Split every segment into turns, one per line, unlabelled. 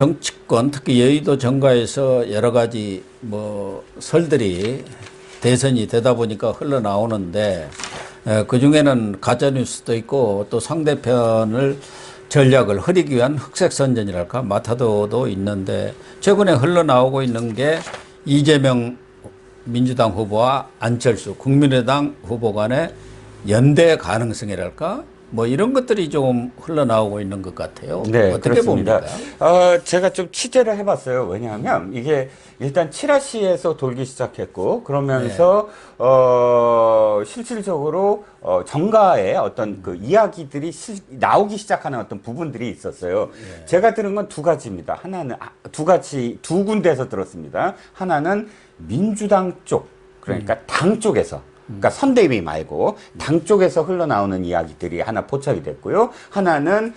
정치권, 특히 여의도 정가에서 여러 가지 설들이 대선이 되다 보니까 흘러나오는데, 그 중에는 가짜뉴스도 있고 또 상대편을 전략을 흐리기 위한 흑색선전이랄까, 마타도도 있는데, 최근에 흘러나오고 있는 게 이재명 민주당 후보와 안철수 국민의당 후보 간의 연대 가능성이랄까, 이런 것들이 좀 흘러나오고 있는 것 같아요.
네,
어떻게
그렇습니다.
봅니까?
제가 좀 취재를 해봤어요. 왜냐하면 이게 일단 칠화시에서 돌기 시작했고, 그러면서, 실질적으로, 정가의 어떤 그 이야기들이 나오기 시작하는 어떤 부분들이 있었어요. 제가 들은 건 두 가지입니다. 하나는, 두 군데에서 들었습니다. 하나는 민주당 쪽, 그러니까 당 쪽에서. 그러니까 선대위 말고 당 쪽에서 흘러나오는 이야기들이 하나 포착이 됐고요. 하나는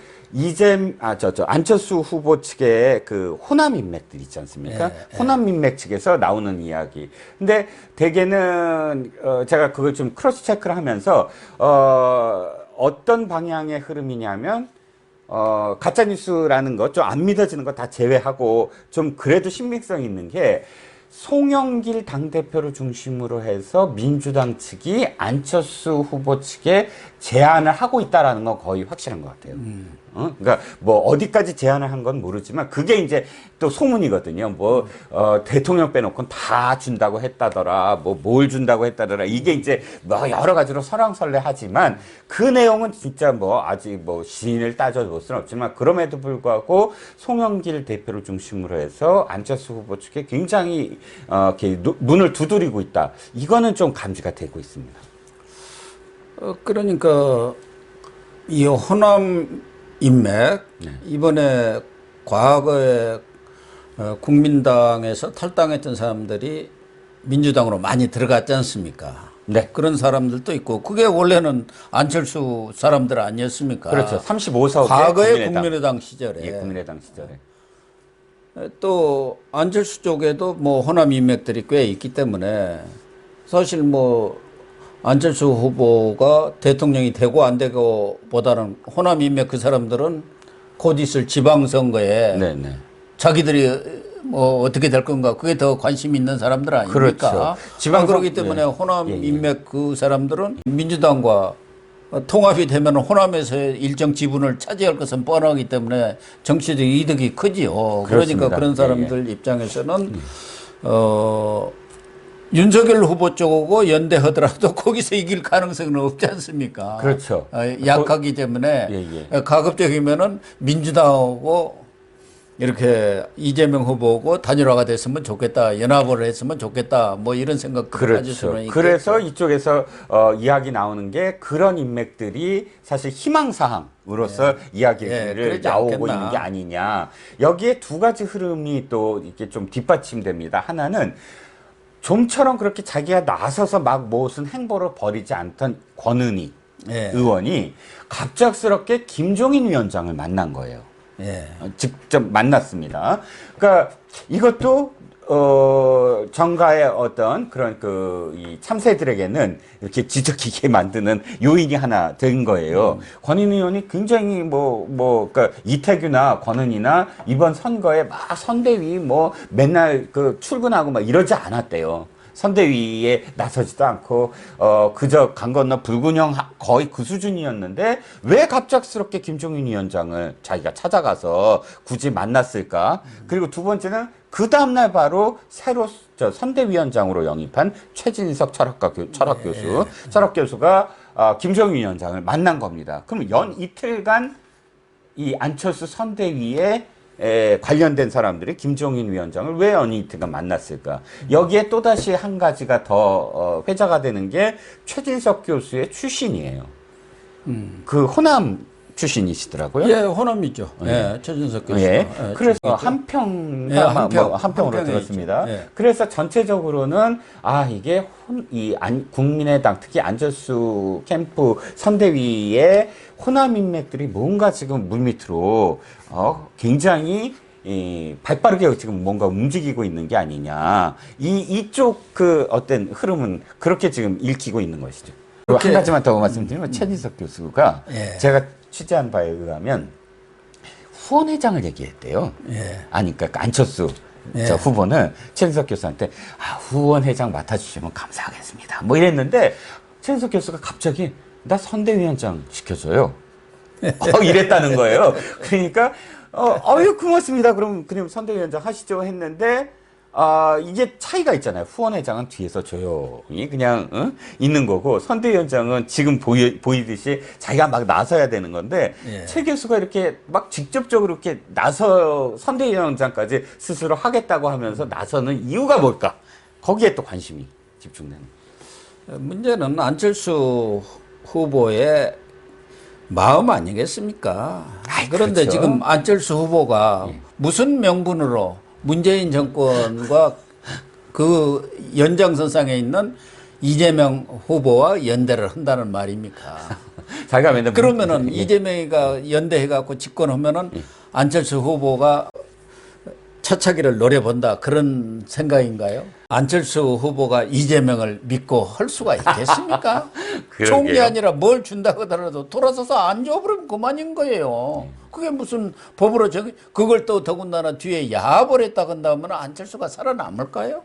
안철수 후보 측의 그 호남 인맥들 있지 않습니까? 호남 인맥 측에서 나오는 이야기. 근데 대개는, 제가 그걸 좀 크로스 체크를 하면서, 어떤 방향의 흐름이냐면, 가짜뉴스라는 거, 좀 안 믿어지는 거 다 제외하고, 좀 그래도 신빙성 있는 게, 송영길 당대표를 중심으로 해서 민주당 측이 안철수 후보 측에 제안을 하고 있다라는 건 거의 확실한 것 같아요. 그러니까 어디까지 제안을 한 건 모르지만 그게 이제 또 소문이거든요. 대통령 빼놓고는 다 준다고 했다더라. 뭘 준다고 했다더라. 이게 이제 여러 가지로 설왕설래하지만 그 내용은 진짜 아직 시인을 따져볼 수는 없지만 그럼에도 불구하고 송영길 대표를 중심으로 해서 안철수 후보 측에 굉장히 이렇게 문을 두드리고 있다. 이거는 좀 감지가 되고 있습니다.
그러니까 이 호남 인맥, 이번에 과거에 국민당에서 탈당했던 사람들이 민주당으로 많이 들어갔지 않습니까?
네.
그런 사람들도 있고, 그게 원래는 안철수 사람들 아니었습니까?
그렇죠. 35석의
과거의 국민의당 시절에.
예, 국민의당 시절에.
또 안철수 쪽에도 호남 인맥들이 꽤 있기 때문에 사실 안철수 후보가 대통령이 되고 안 되고 보다는 호남 인맥 그 사람들은 곧 있을 지방선거에
네네.
자기들이 어떻게 될 건가 그게 더 관심 있는 사람들 아닙니까?
그렇죠.
그렇기 때문에 호남 인맥 그 사람들은 민주당과 통합이 되면 호남에서 일정 지분을 차지할 것은 뻔하기 때문에 정치적 이득이 크지요.
그렇습니다.
그러니까 그런 사람들 입장에서는 윤석열 후보 쪽하고 연대하더라도 거기서 이길 가능성은 없지 않습니까?
그렇죠.
약하기 때문에 가급적이면은 민주당하고 이렇게 이재명 후보하고 단일화가 됐으면 좋겠다, 연합을 했으면 좋겠다, 이런 생각 가질 수는 있겠죠.
그래서 이쪽에서 이야기 나오는 게 그런 인맥들이 사실 희망사항으로서 이야기를 나오고 않겠나. 있는 게 아니냐. 여기에 두 가지 흐름이 또 이렇게 좀 뒷받침됩니다. 하나는 좀처럼 그렇게 자기가 나서서 무슨 행보를 벌이지 않던 권은희 의원이 갑작스럽게 김종인 위원장을 만난 거예요. 직접 만났습니다. 그러니까 이것도 정가의 어떤 그런 이 참새들에게는 이렇게 지적이게 만드는 요인이 하나 된 거예요. 권은희 의원이 굉장히 그러니까 이태규나 권은희나 이번 선거에 선대위 맨날 출근하고 이러지 않았대요. 선대위에 나서지도 않고 그저 강 건너 불균형 거의 그 수준이었는데 왜 갑작스럽게 김종인 위원장을 자기가 찾아가서 굳이 만났을까? 그리고 두 번째는 그 다음날 바로 새로 선대위원장으로 영입한 최진석 철학 교수가 김종인 위원장을 만난 겁니다. 그럼 연 이틀간 이 안철수 선대위에 관련된 사람들이 김종인 위원장을 왜 이틀간 만났을까? 여기에 또다시 한 가지가 더 회자가 되는 게 최진석 교수의 출신이에요. 그 호남 출신이시더라고요.
예, 호남이죠. 최진석 교수.
그래서 한평으로 들었습니다. 그래서 전체적으로는 이게 국민의당 특히 안철수 캠프 선대위의 호남 인맥들이 뭔가 지금 물밑으로 굉장히 발빠르게 지금 뭔가 움직이고 있는 게 아니냐. 이쪽 어떤 흐름은 그렇게 지금 읽히고 있는 것이죠. 한 가지만 더 말씀드리면 최진석 교수가 제가 취재한 바에 의하면 후원회장을 얘기했대요.
예.
아니, 그러니까 안철수
예.
저 후보는 최진석 교수한테 후원회장 맡아주시면 감사하겠습니다. 뭐 이랬는데 최진석 교수가 갑자기 나 선대위원장 시켜줘요. 이랬다는 거예요. 그러니까 어유 고맙습니다. 그럼 선대위원장 하시죠 했는데 이게 차이가 있잖아요. 후원회장은 뒤에서 조용히 그냥 있는 거고 선대위원장은 지금 보이듯이 자기가 막 나서야 되는 건데
예.
최 교수가 이렇게 막 직접적으로 이렇게 선대위원장까지 스스로 하겠다고 하면서 나서는 이유가 뭘까? 거기에 또 관심이 집중되는.
문제는 안철수 후보의 마음 아니겠습니까? 그런데
그렇죠.
지금 안철수 후보가 무슨 명분으로 문재인 정권과 그 연장선상에 있는 이재명 후보와 연대를 한다는 말입니까?
자기가 맨날
그러면은 이재명이가 연대해갖고 집권하면은 안철수 후보가 차차기를 노려본다 그런 생각인가요? 안철수 후보가 이재명을 믿고 할 수가 있겠습니까? 좋은 게 아니라 뭘 준다고 하더라도 돌아서서 안 줘버리면 그만인 거예요. 그게 무슨 법으로 그걸 또 더군다나 뒤에 야합을 했다 한다면 안철수가 살아남을까요?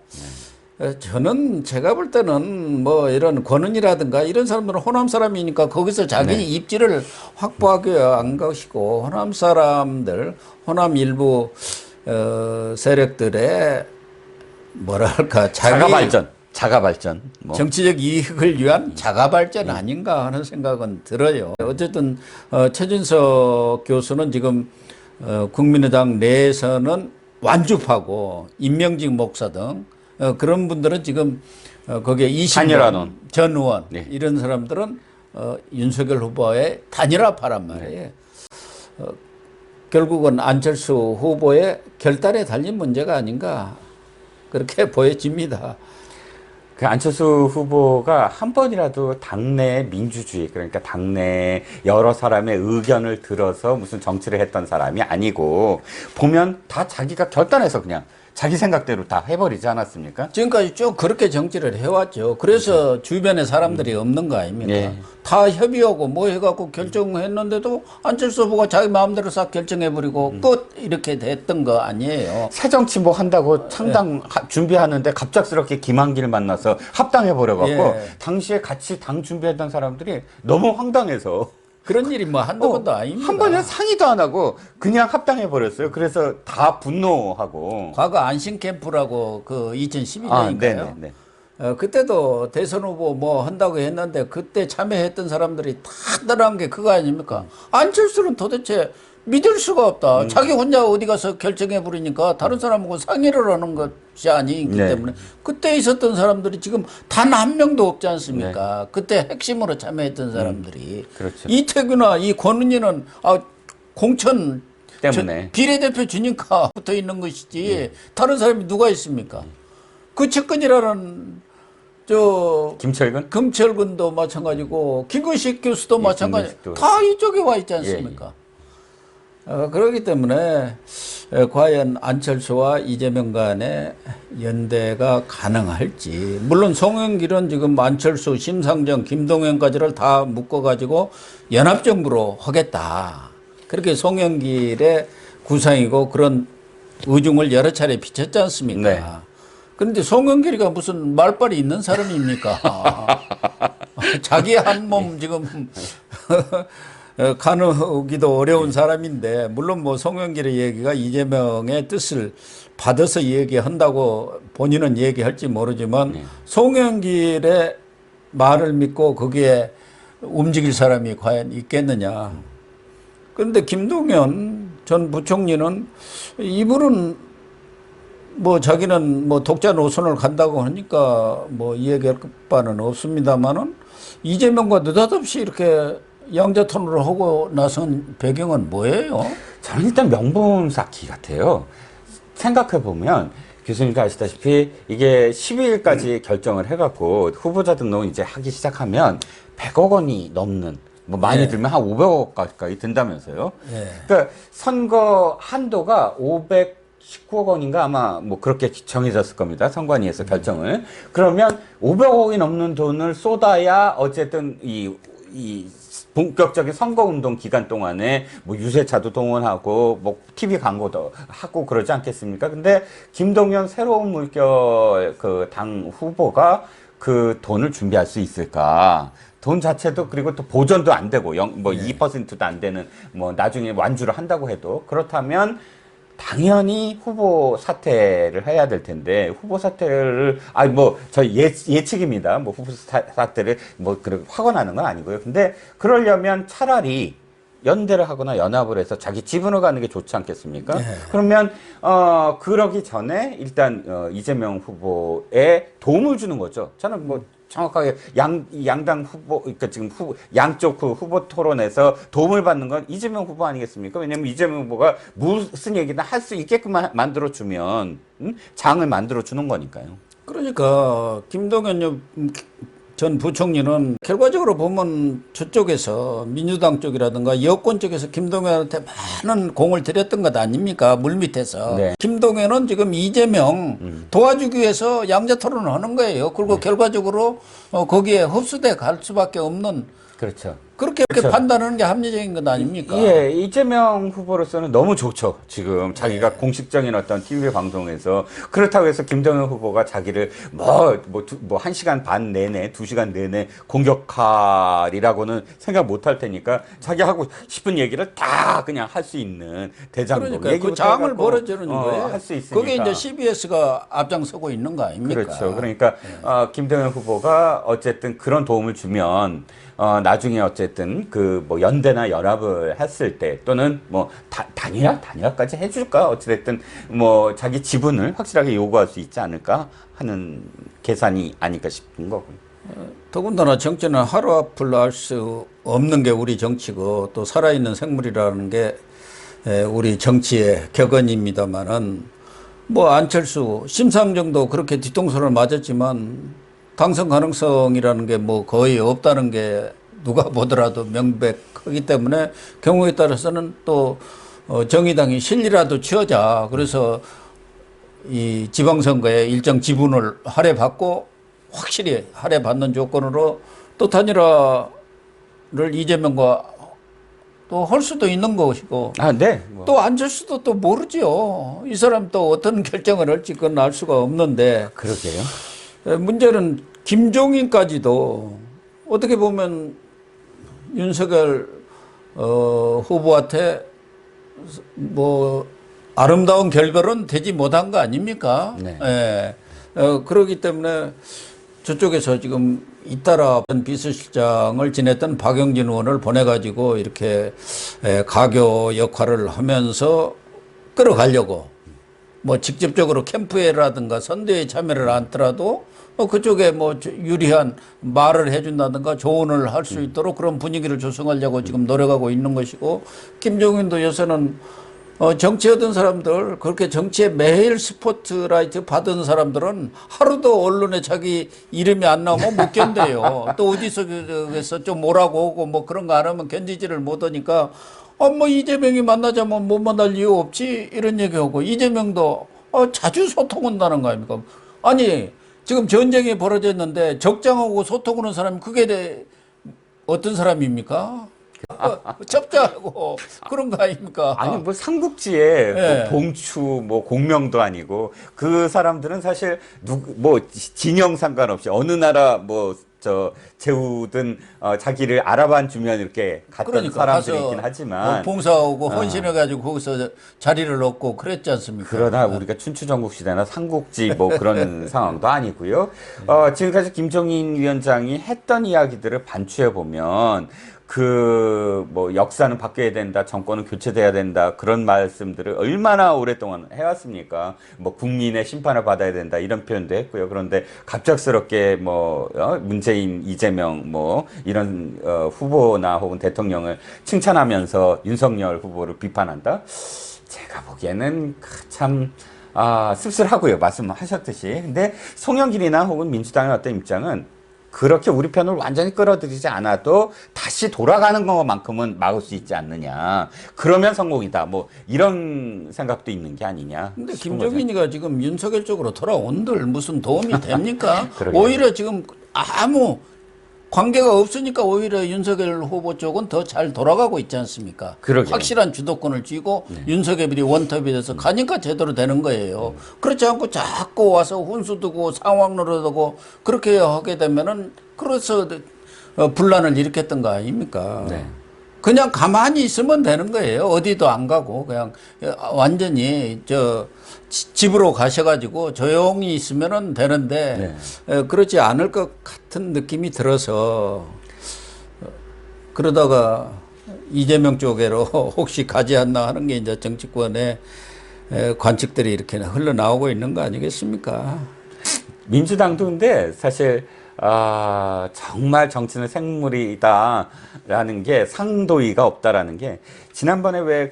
저는 제가 볼 때는 뭐 이런 권은이라든가 이런 사람들은 호남 사람이니까 거기서 자기 입지를 확보하기 위한 것이고 호남 사람들, 호남 일부 세력들의 뭐랄까
자가 발전 뭐.
정치적 이익을 위한 자가 발전 아닌가 하는 생각은 들어요. 어쨌든 최진석 교수는 지금 국민의당 내에서는 완주파고 임명직 목사 등 그런 분들은 지금 거기에 이신원 전 의원 이런 사람들은 윤석열 후보의 단일화파란 말이에요. 결국은 안철수 후보의 결단에 달린 문제가 아닌가 그렇게 보여집니다.
그 안철수 후보가 한 번이라도 당내 민주주의 그러니까 당내 여러 사람의 의견을 들어서 무슨 정치를 했던 사람이 아니고 보면 다 자기가 결단해서 그냥 자기 생각대로 다 해버리지 않았습니까?
지금까지 쭉 그렇게 정치를 해왔죠. 그래서 주변에 사람들이 없는 거 아닙니까?
네.
다 협의하고 뭐 해갖고 결정했는데도 안철수 후보가 자기 마음대로 싹 결정해버리고 끝 이렇게 됐던 거 아니에요.
새 정치 뭐 한다고 창당 준비하는데 갑작스럽게 김한길을 만나서 합당해버려갖고 당시에 같이 당 준비했던 사람들이 너무 황당해서
그런 일이 뭐 한두 번도 아닙니다.
한 번에 상의도 안 하고 그냥 합당해 버렸어요. 그래서 다 분노하고.
과거 안심 캠프라고 그 2012년인가요? 그때도 대선 후보 뭐 한다고 했는데 그때 참여했던 사람들이 다 떠난 게 그거 아닙니까? 안철수는 도대체 믿을 수가 없다. 자기 혼자 어디 가서 결정해 버리니까 다른 사람하고 상의를 하는 것이 아니기 때문에 그때 있었던 사람들이 지금 단 한 명도 없지 않습니까? 그때 핵심으로 참여했던 사람들이.
그렇죠.
이태규나 이 권은희는 공천
때문에
비례대표 주니까 붙어 있는 것이지 다른 사람이 누가 있습니까? 그 측근이라는 김철근도 마찬가지고 김근식 교수도 마찬가지. 다 이쪽에 와 있지 않습니까? 그렇기 때문에 과연 안철수와 이재명 간의 연대가 가능할지. 물론 송영길은 지금 안철수, 심상정, 김동연까지를 다 묶어가지고 연합정부로 하겠다. 그렇게 송영길의 구상이고 그런 의중을 여러 차례 비쳤지 않습니까? 그런데 송영길이가 무슨 말빨이 있는 사람입니까? 자기 한 몸 지금 가누기도 어려운 사람인데 물론 뭐 송영길의 얘기가 이재명의 뜻을 받아서 얘기한다고 본인은 얘기할지 모르지만 송영길의 말을 믿고 거기에 움직일 사람이 과연 있겠느냐. 그런데 김동연 전 부총리는 이분은 뭐 자기는 뭐 독자 노선을 간다고 하니까 뭐 이야기할 바는 없습니다만은 이재명과 느닷없이 이렇게 양자톤으로 하고 나선 배경은 뭐예요?
저는 일단 명분 쌓기 같아요. 생각해보면 교수님도 아시다시피 이게 12일까지 결정을 해갖고 후보자 등록을 이제 하기 시작하면 100억 원이 넘는 뭐 많이 들면 한 500억 가까이 든다면서요. 그러니까 선거 한도가 519억 원인가 아마 뭐 그렇게 정해졌을 겁니다. 선관위에서 결정을. 그러면 500억이 넘는 돈을 쏟아야 어쨌든 이 본격적인 선거운동 기간 동안에 뭐 유세차도 동원하고 뭐 TV 광고도 하고 그러지 않겠습니까? 근데 김동연 새로운 물결 그 당 후보가 그 돈을 준비할 수 있을까? 돈 자체도 그리고 또 보전도 안 되고 2%도 안 되는 뭐 나중에 완주를 한다고 해도 그렇다면 당연히 후보 사퇴를 해야 될 텐데 후보 사퇴를 저 예측입니다. 뭐 후보 사퇴를 뭐 그렇게 확언하는 건 아니고요. 근데 그러려면 차라리 연대를 하거나 연합을 해서 자기 지분을 가는 게 좋지 않겠습니까?
네.
그러면 그러기 전에 일단 이재명 후보에 도움을 주는 거죠. 저는 뭐 정확하게 양당 후보, 그러니까 지금 양쪽 그 후보 토론에서 도움을 받는 건 이재명 후보 아니겠습니까? 왜냐면 이재명 후보가 무슨 얘기나 할 수 있게끔 만들어주면, 장을 만들어주는 거니까요.
그러니까 김동연 전 부총리는 결과적으로 보면 저쪽에서 민주당 쪽이라든가 여권 쪽에서 김동연한테 많은 공을 들였던 것 아닙니까? 물밑에서.
네.
김동연은 지금 이재명 도와주기 위해서 양자 토론을 하는 거예요. 그리고 결과적으로 거기에 흡수돼 갈 수밖에 없는
그렇죠.
그렇게 판단하는 게 합리적인 것 아닙니까?
예, 이재명 후보로서는 너무 좋죠. 지금 자기가 공식적인 어떤 TV 방송에서 그렇다고 해서 김동연 후보가 자기를 뭐 1시간 반 내내, 2시간 내내 공격하리라고는 생각 못 할 테니까 자기 하고 싶은 얘기를 다 그냥 할 수 있는 대장동
그러니까 그 장을 벌어주는 거예요.
할 수 있으니까.
그게 이제 CBS가 앞장서고 있는 거 아닙니까?
그렇죠. 그러니까 김동연 후보가 어쨌든 그런 도움을 주면 나중에 어쨌든 그 뭐 연대나 연합을 했을 때 또는 뭐 단일화까지 해줄까 어찌됐든 뭐 자기 지분을 확실하게 요구할 수 있지 않을까 하는 계산이 아닐까 싶은 거고요.
더군다나 정치는 하루 앞을 알 수 없는 게 우리 정치고 또 살아있는 생물이라는 게 우리 정치의 격언입니다만은 뭐 안철수 심상정도 그렇게 뒤통수를 맞았지만 당선 가능성이라는 게 뭐 거의 없다는 게 누가 보더라도 명백하기 때문에 경우에 따라서는 또 정의당이 실리라도 치우자 그래서 이 지방선거에 일정 지분을 할애받고 확실히 할애받는 조건으로 또 단일화를 이재명과 또 할 수도 있는 것이고
네.
또 안철수도 또 모르죠. 이 사람 또 어떤 결정을 할지 그건 알 수가 없는데
그러게요.
문제는 김종인까지도 어떻게 보면 윤석열 후보한테 뭐 아름다운 결별은 되지 못한 거 아닙니까?
네.
예. 그렇기 때문에 저쪽에서 지금 잇따라 비서실장을 지냈던 박영진 의원을 보내가지고 이렇게 가교 역할을 하면서 끌어가려고 뭐 직접적으로 캠프회라든가 선대에 참여를 않더라도 그쪽에 뭐 유리한 말을 해준다든가 조언을 할 수 있도록 그런 분위기를 조성하려고 지금 노력하고 있는 것이고 김종인도 요새는 정치하던 사람들 그렇게 정치에 매일 스포트라이트 받은 사람들은 하루도 언론에 자기 이름이 안 나오면 못 견뎌요. 또 어디서 좀 뭐라고 오고 뭐 그런 거 안 하면 견디지를 못하니까 뭐 이재명이 만나자면 못 만날 이유 없지 이런 얘기하고 이재명도 자주 소통한다는 거 아닙니까? 아니 지금 전쟁이 벌어졌는데 적장하고 소통하는 사람이 그게 어떤 사람입니까? 접자하고 그런 거 아닙니까?
아니 뭐 삼국지에
네.
뭐 봉추 뭐 공명도 아니고 그 사람들은 사실 뭐 진영 상관없이 어느 나라 뭐 제후든 자기를 알아봐 주면 이렇게 갔던
그러니까
사람들이 있긴 하지만
뭐 봉사하고 헌신해가지고 거기서 자리를 얻고 그랬지 않습니까?
그러나 우리가 춘추전국 시대나 삼국지 뭐 그런 상황도 아니고요. 지금까지 김종인 위원장이 했던 이야기들을 반추해 보면 뭐 역사는 바뀌어야 된다, 정권은 교체돼야 된다 그런 말씀들을 얼마나 오랫동안 해왔습니까? 뭐 국민의 심판을 받아야 된다 이런 표현도 했고요. 그런데 갑작스럽게 뭐 문재인, 이재명 뭐 이런 후보나 혹은 대통령을 칭찬하면서 윤석열 후보를 비판한다. 제가 보기에는 참 씁쓸하고요. 말씀하셨듯이. 근데 송영길이나 혹은 민주당의 어떤 입장은 그렇게 우리 편을 완전히 끌어들이지 않아도 다시 돌아가는 것만큼은 막을 수 있지 않느냐. 그러면 성공이다. 뭐 이런 생각도 있는 게 아니냐.
근데 김종인이가 지금 윤석열 쪽으로 돌아온들 무슨 도움이 됩니까?
그러게요.
오히려 지금 아무 관계가 없으니까 오히려 윤석열 후보 쪽은 더 잘 돌아가고 있지 않습니까?
그러게요.
확실한 주도권을 쥐고 윤석열이 원톱이 돼서 가니까 제대로 되는 거예요. 그렇지 않고 자꾸 와서 훈수 두고 상황 노릇하고 그렇게 하게 되면은 그래서 분란을 일으켰던 거 아닙니까?
네.
그냥 가만히 있으면 되는 거예요. 어디도 안 가고 그냥 완전히 집으로 가셔가지고 조용히 있으면은 되는데 그렇지 않을 것 같은 느낌이 들어서 그러다가 이재명 쪽으로 혹시 가지 않나 하는 게 이제 정치권의 관측들이 이렇게 흘러나오고 있는 거 아니겠습니까?
민주당도 근데 사실 정말 정치는 생물이다라는 게 상도의가 없다라는 게 지난번에 왜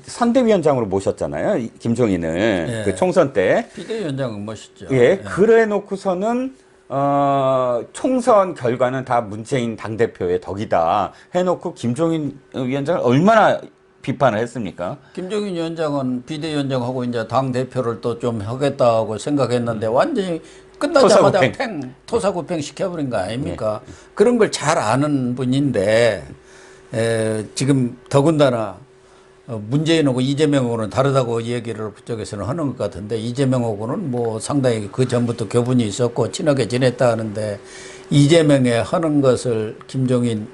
선대위원장으로 모셨잖아요. 김종인을 그 총선 때.
비대위원장은 멋있죠.
예, 그래 놓고서는 총선 결과는 다 문재인 당대표의 덕이다 해놓고 김종인 위원장을 얼마나 비판을 했습니까?
김종인 위원장은 비대위원장하고 이제 당 대표를 또 좀 하겠다고 생각했는데 완전히 끝나자마자 토사구팽 시켜버린 거 아닙니까?
네.
그런 걸 잘 아는 분인데 지금 더군다나 문재인하고 이재명하고는 다르다고 얘기를 그쪽에서는 하는 것 같은데 이재명하고는 뭐 상당히 그 전부터 교분이 있었고 친하게 지냈다 하는데 이재명의 하는 것을 김종인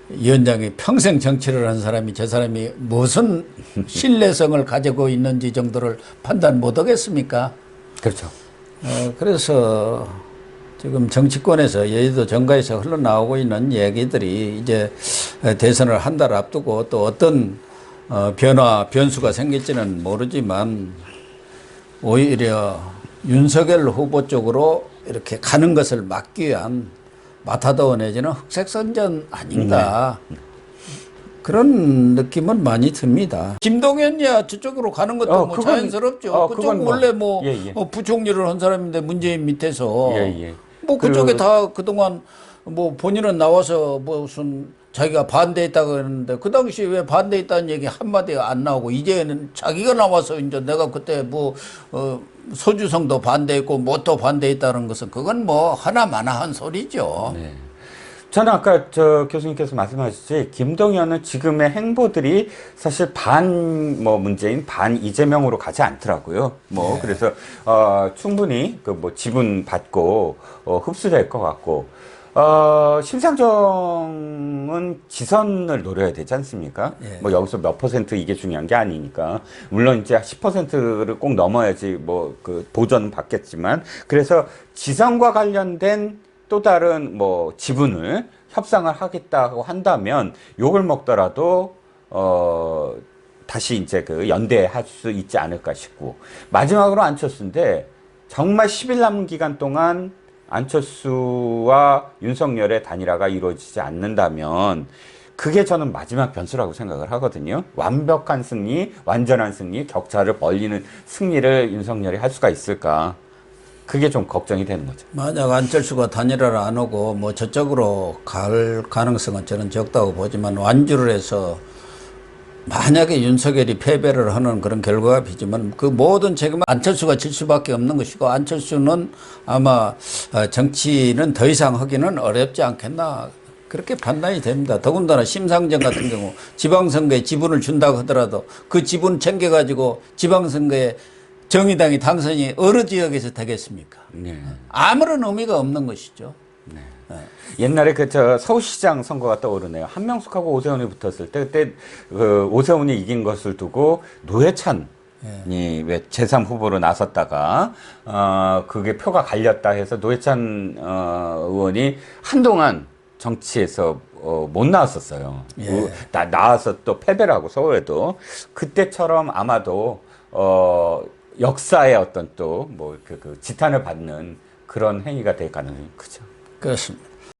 위원장이 평생 정치를 한 사람이 저 사람이 무슨 신뢰성을 가지고 있는지 정도를 판단 못 하겠습니까?
그렇죠.
그래서 지금 정치권에서 여의도 정가에서 흘러나오고 있는 얘기들이 이제 대선을 한 달 앞두고 또 어떤 변수가 생길지는 모르지만 오히려 윤석열 후보 쪽으로 이렇게 가는 것을 막기 위한 마타도어 내지는 흑색선전 아닌가 그런 느낌은 많이 듭니다. 김동연이야 저쪽으로 가는 것도 뭐 자연스럽죠. 그쪽 원래 뭐 부총리를 한 사람인데 문재인 밑에서 뭐 그쪽에 다 그동안 뭐 본인은 나와서 무슨 자기가 반대했다고 그랬는데 그 당시 왜 반대했다는 얘기 한마디 안 나오고 이제는 자기가 나와서 이제 내가 그때 뭐 소주성도 반대했고 뭐또 반대했다는 것은 그건 뭐 하나마나한 소리죠.
네. 저는 아까 교수님께서 말씀하셨지 김동연은 지금의 행보들이 사실 문재인 반 이재명으로 가지 않더라고요. 그래서 충분히 지분 받고 흡수될 것 같고 심상정은 지선을 노려야 되지 않습니까? 여기서 몇 퍼센트 이게 중요한 게 아니니까. 물론 이제 10%를 꼭 넘어야지 보전 받겠지만. 그래서 지선과 관련된 또 다른 지분을 협상을 하겠다고 한다면 욕을 먹더라도, 다시 이제 연대할 수 있지 않을까 싶고. 마지막으로 안철수인데 정말 10일 남은 기간 동안 안철수와 윤석열의 단일화가 이루어지지 않는다면 그게 저는 마지막 변수라고 생각을 하거든요. 완벽한 승리, 완전한 승리, 격차를 벌리는 승리를 윤석열이 할 수가 있을까? 그게 좀 걱정이 되는 거죠.
만약 안철수가 단일화를 안 하고 뭐 저쪽으로 갈 가능성은 저는 적다고 보지만 완주를 해서 만약에 윤석열이 패배를 하는 그런 결과가 비지만 그 모든 책임은 안철수가 질 수밖에 없는 것이고 안철수는 아마 정치는 더 이상 하기는 어렵지 않겠나 그렇게 판단이 됩니다. 더군다나 심상정 같은 경우 지방선거에 지분을 준다고 하더라도 그 지분 챙겨가지고 지방선거에 정의당이 당선이 어느 지역에서 되겠습니까?
네.
아무런 의미가 없는 것이죠.
네. 옛날에 서울시장 선거가 떠오르네요. 한명숙하고 오세훈이 붙었을 때 그때 오세훈이 이긴 것을 두고 노회찬이 왜 제3 후보로 나섰다가 그게 표가 갈렸다 해서 노회찬 의원이 한동안 정치에서 못 나왔었어요. 나와서 또 패배를 하고 서울에도 그때처럼 아마도 역사의 어떤 또 지탄을 받는 그런 행위가 될 가능성이 크죠.
그렇습니다.